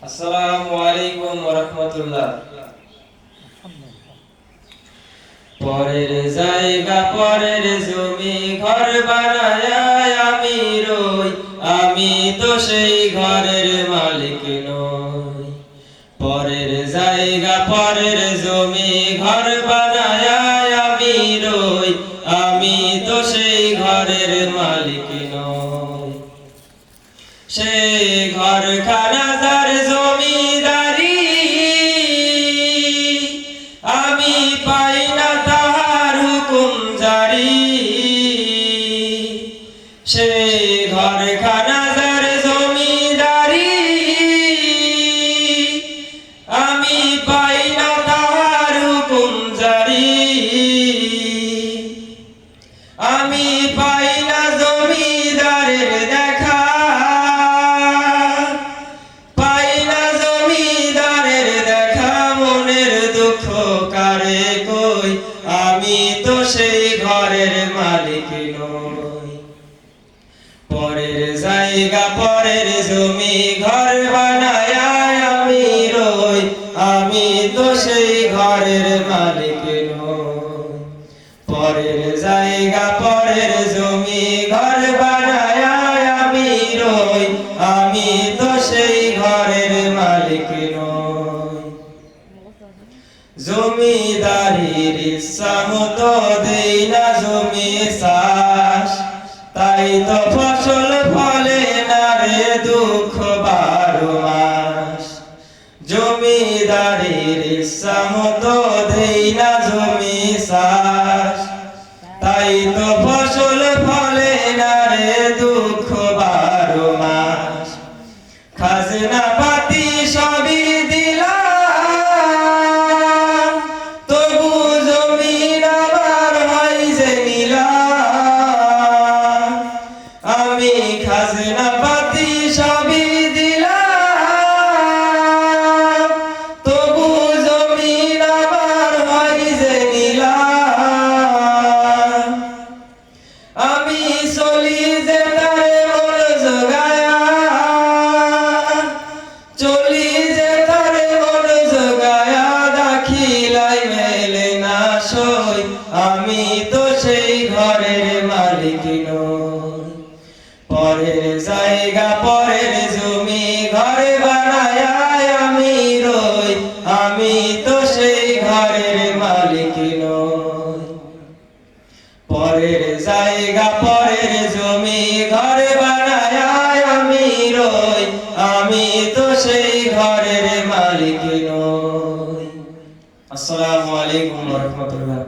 আসসালামু আলাইকুম ওয়া রাহমাতুল্লাহ। পরের জায়গা পরের জমি ঘর বানায়া আমি রই, আমি তো সেই ঘরের মালিক নই। পরের জায়গা পরের জমি ঘর বানায়া আমি রই, আমি তো সেই ঘরের মালিক নই। সেই ঘরখানা যার জমিদারি, আমি পাই না তাহার হুকুম জারি। সেই ঘরখানা যার জমিদারি, আমি পাই না তাহার হুকুম জারি। আমি পাই না জমিদারের দেখা, পাই না জমিদারের দেখা। মনের দুঃখ কারে কই, আমি তো সেই ঘরের মালিক নই। পরের জায়গা পরের জমি ঘর বানায়া আমি রই, আমি তো সেই ঘরের মালিক নই। পরের জায়গা পরের জমি ঘর বানায়া আমি রই, আমি তো সেই ঘরের মালিক নই। জমিদারির ইচ্ছা মতো দেই না জমি চাষ, তাই তো ফসল ফলে না রে দুঃখ 12 মাস। জমিদারির ইচ্ছা মতো দেই না জমি চাষ, তাই তো ফসল ফলে না রে দুঃখ 12 মাস। খাজনা পাতি সবই দিলাম, তবু জমিন আমার হয় যে নিলাম। আমি খাজনা পাতি সবই দিলাম, তবু জমিন আমার হয় যে নিলাম। আমি চলি যে তারে মন জোগায়া, চলি যে তারে মন জোগায়া। দাখিলাই মেলে না সই, আমি তো সেই ঘরের মালিক নই। পরের জায়গা পরের জমি ঘর বানায়া আমি রই, আমি তো সেই ঘরের মালিক নই। পরের জায়গা পরের জমি ঘর বানায়া আমি রই, আমি তো সেই ঘরের মালিক নই। আসসালামু আলাইকুম ওয়া রাহমাতুল্লাহ।